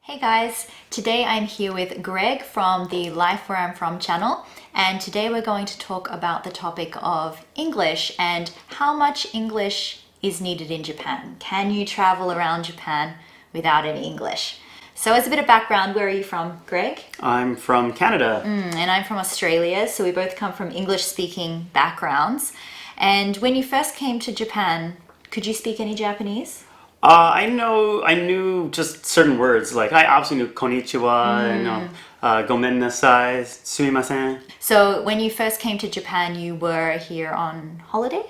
Hey guys, today I'm here with Greg from the Life Where I'm From channel, and today we're going to talk about the topic of English and how much English is needed in Japan. Can you travel around Japan without any English? So as a bit of background, where are you from, Greg? I'm from Canada. And I'm from Australia, so we both come from English-speaking backgrounds. And when you first came to Japan, could you speak any Japanese? I knew just certain words. Like I obviously knew konnichiwa and gomen nasai, sumimasen. So when you first came to Japan, you were here on holiday?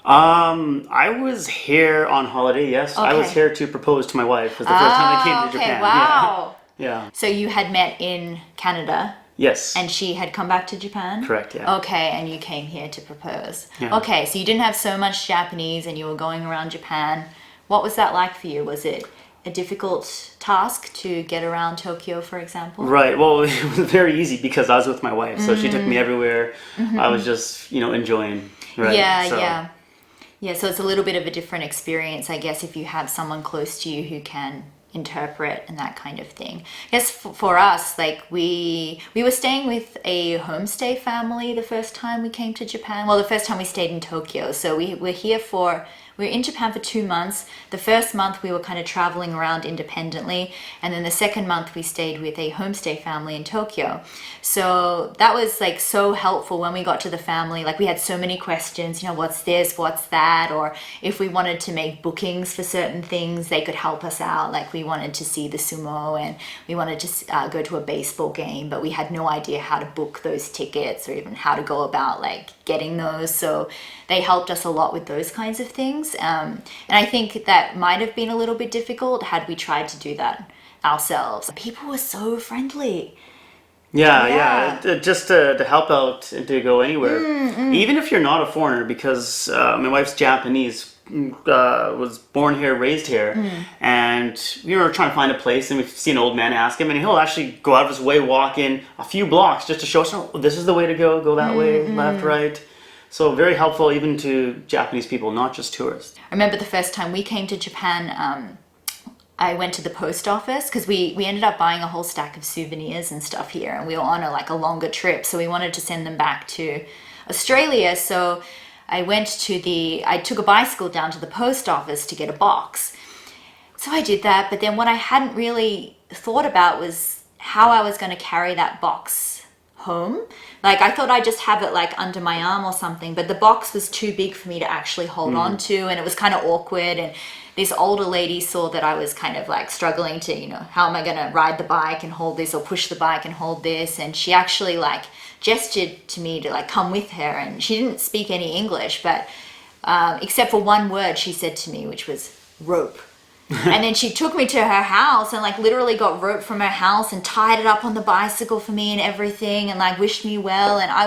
I was here on holiday. Yes, I was Okay. here to propose to my wife. It was the first time I came to Okay, Japan. wow. Yeah, yeah. So you had met in Canada Yes, and she had come back to Japan? correct. Yeah. Okay, and you came here to propose. Yeah. Okay, so you didn't have so much Japanese and you were going around Japan. What was that like for you? Was it a difficult task to get around Tokyo, for example? Right. Well, it was very easy because I was with my wife, so she took me everywhere. I was just, enjoying. Right. Yeah, So, yeah. Yeah, so it's a little bit of a different experience, I guess, if you have someone close to you who can interpret and that kind of thing. I guess for us, like we were staying with a homestay family the first time we came to Japan. Well, the first time we stayed in Tokyo. So we were in Japan for 2 months. The first month we were kind of traveling around independently, and then the second month we stayed with a homestay family in Tokyo. So that was like so helpful when we got to the family. Like we had so many questions, what's this, what's that, or if we wanted to make bookings for certain things, they could help us out. Like we wanted to see the sumo and we wanted to go to a baseball game, but we had no idea how to book those tickets or even how to go about like getting those. So they helped us a lot with those kinds of things. And I think that might have been a little bit difficult had we tried to do that ourselves. People were so friendly. Yeah, Yeah. just to help out and to go anywhere. Even if you're not a foreigner, because my wife's Japanese, was born here, raised here, and we were trying to find a place, and we see an old man, ask him, and he'll actually go out of his way, walk in a few blocks just to show us, oh, this is the way to go that way, left, right. So very helpful even to Japanese people, not just tourists. I remember the first time we came to Japan, I went to the post office because we ended up buying a whole stack of souvenirs and stuff here, and we were on a longer trip, so we wanted to send them back to Australia. So I took a bicycle down to the post office to get a box. So I did that, but then what I hadn't really thought about was how I was going to carry that box home. Like I thought I'd just have it like under my arm or something, but the box was too big for me to actually hold on to, and it was kind of awkward. And this older lady saw that I was kind of like struggling to, how am I going to ride the bike and hold this, or push the bike and hold this? And she actually like gestured to me to like come with her, and she didn't speak any English, but except for one word she said to me, which was rope. And then she took me to her house and like literally got rope from her house and tied it up on the bicycle for me and everything, and like wished me well. And I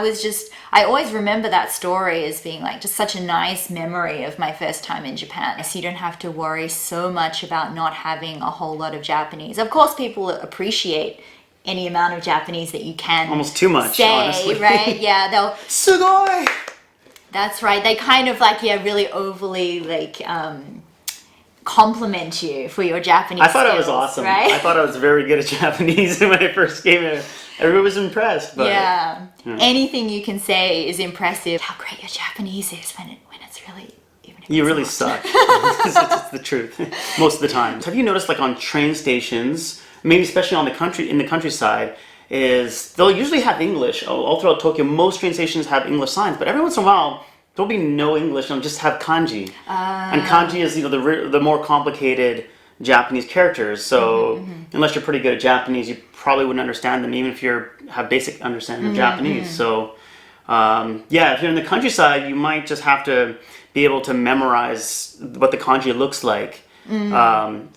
always remember that story as being like just such a nice memory of my first time in Japan. So you don't have to worry so much about not having a whole lot of Japanese. Of course, people appreciate any amount of Japanese that you can Almost too much, say, honestly. right? Yeah, they'll Sugoi! that's right. They kind of like, yeah, really overly like compliment you for your Japanese I thought I was skills, awesome. right? I thought I was very good at Japanese when I first came here. Everyone was impressed. But Yeah. Anything you can say is impressive. How great your Japanese is when it's really, even if You it's really not. suck. It's the truth. Most of the time. Have you noticed, like on train stations, maybe especially in the countryside, is they'll usually have English all throughout Tokyo. Most train stations have English signs, but every once in a while there'll be no English. They'll just have kanji, and kanji is the more complicated Japanese characters. So unless you're pretty good at Japanese, you probably wouldn't understand them, even if you have basic understanding of Japanese. So yeah, if you're in the countryside, you might just have to be able to memorize what the kanji looks like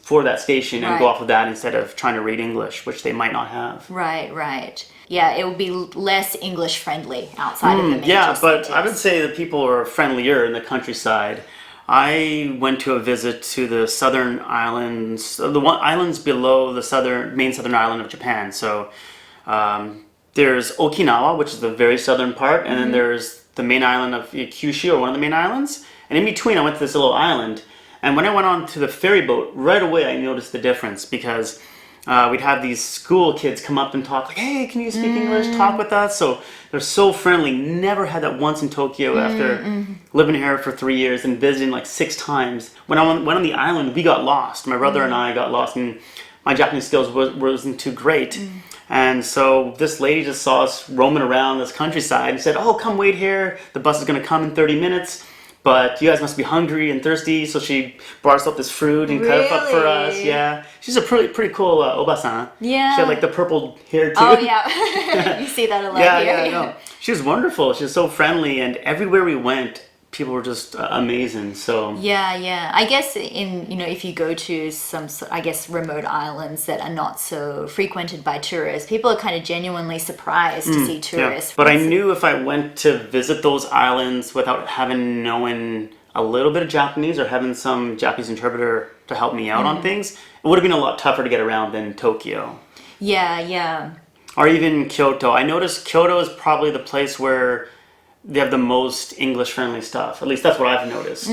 for that station and go Right. off of that instead of trying to read English, which they might not have. Right, right. Yeah, it would be less English friendly outside of the major Yeah, but I would cities. say that people are friendlier in the countryside. I went to a visit to the southern islands, islands below the main southern island of Japan. So there's Okinawa, which is the very southern part, and then there's the main island of Kyushu, or one of the main islands. And in between, I went to this little island. And when I went on to the ferry boat, right away I noticed the difference because we'd have these school kids come up and talk like, hey, can you speak English? Talk with us. So they're so friendly. Never had that once in Tokyo after living here for 3 years and visiting like 6 times. When I went on the island, we got lost. My brother and I got lost, and my Japanese skills wasn't too great. And so this lady just saw us roaming around this countryside and said, oh, come wait here. The bus is going to come in 30 minutes. But you guys must be hungry and thirsty. So she brought us up this fruit and cut it up for us. Really? Yeah. She's a pretty cool obasan. Yeah. She had like the purple hair too. Oh yeah, you see that a lot here. Yeah, no. She was wonderful. She was so friendly. And everywhere we went, people were just amazing. So Yeah. I guess if you go to some, I guess, remote islands that are not so frequented by tourists, people are kind of genuinely surprised to see tourists. Yeah. But I knew if I went to visit those islands without knowing a little bit of Japanese or having some Japanese interpreter to help me out on things, it would have been a lot tougher to get around than Tokyo. Yeah. Or even Kyoto. I noticed Kyoto is probably the place where they have the most English-friendly stuff. At least that's what I've noticed.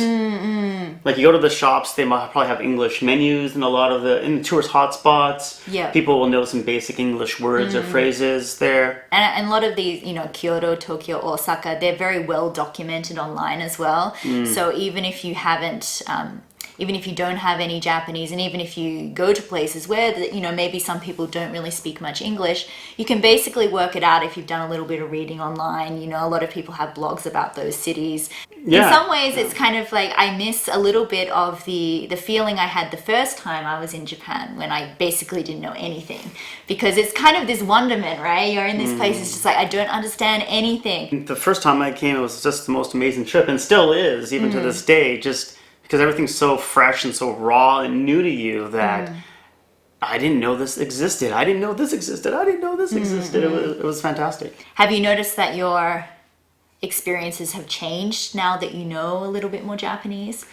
Like you go to the shops, they might probably have English menus in in the tourist hotspots. Yeah. People will know some basic English words or phrases there. And a lot of these, Kyoto, Tokyo, Osaka, they're very well documented online as well. So even if you haven't, even if you don't have any Japanese, and even if you go to places where, maybe some people don't really speak much English, you can basically work it out if you've done a little bit of reading online. A lot of people have blogs about those cities. Yeah. In some ways, it's kind of like I miss a little bit of the feeling I had the first time I was in Japan, when I basically didn't know anything. Because it's kind of this wonderment, right? You're in this place, it's just like, I don't understand anything. The first time I came, it was just the most amazing trip, and still is, even to this day, just because everything's so fresh and so raw and new to you that I didn't know this existed. I didn't know this existed. I didn't know this existed. It was fantastic. Have you noticed that your experiences have changed now that you know a little bit more Japanese?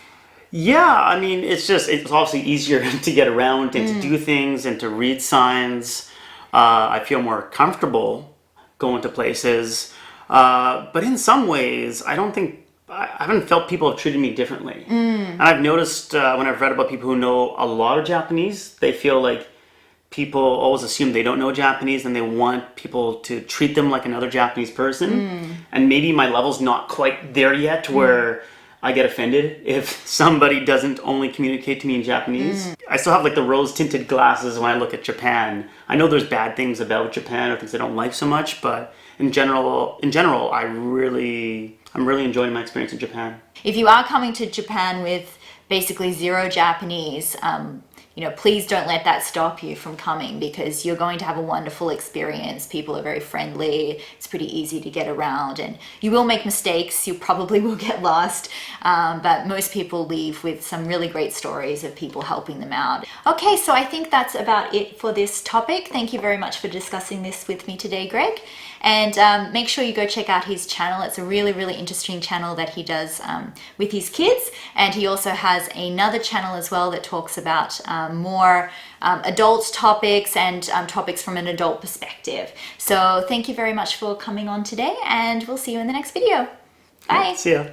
Yeah, I mean, it's obviously easier to get around and to do things and to read signs. I feel more comfortable going to places. But in some ways, I haven't felt people have treated me differently. And I've noticed when I've read about people who know a lot of Japanese, they feel like people always assume they don't know Japanese and they want people to treat them like another Japanese person. And maybe my level's not quite there yet where I get offended if somebody doesn't only communicate to me in Japanese. I still have like the rose-tinted glasses when I look at Japan. I know there's bad things about Japan or things I don't like so much, but in general, I'm really enjoying my experience in Japan. If you are coming to Japan with basically zero Japanese, please don't let that stop you from coming, because you're going to have a wonderful experience. People are very friendly. It's pretty easy to get around, and you will make mistakes. You probably will get lost, but most people leave with some really great stories of people helping them out. Okay, so I think that's about it for this topic. Thank you very much for discussing this with me today, Greg. And make sure you go check out his channel. It's a really, really interesting channel that he does with his kids. And he also has another channel as well that talks about more adult topics and topics from an adult perspective. So thank you very much for coming on today, and we'll see you in the next video. Bye. See ya.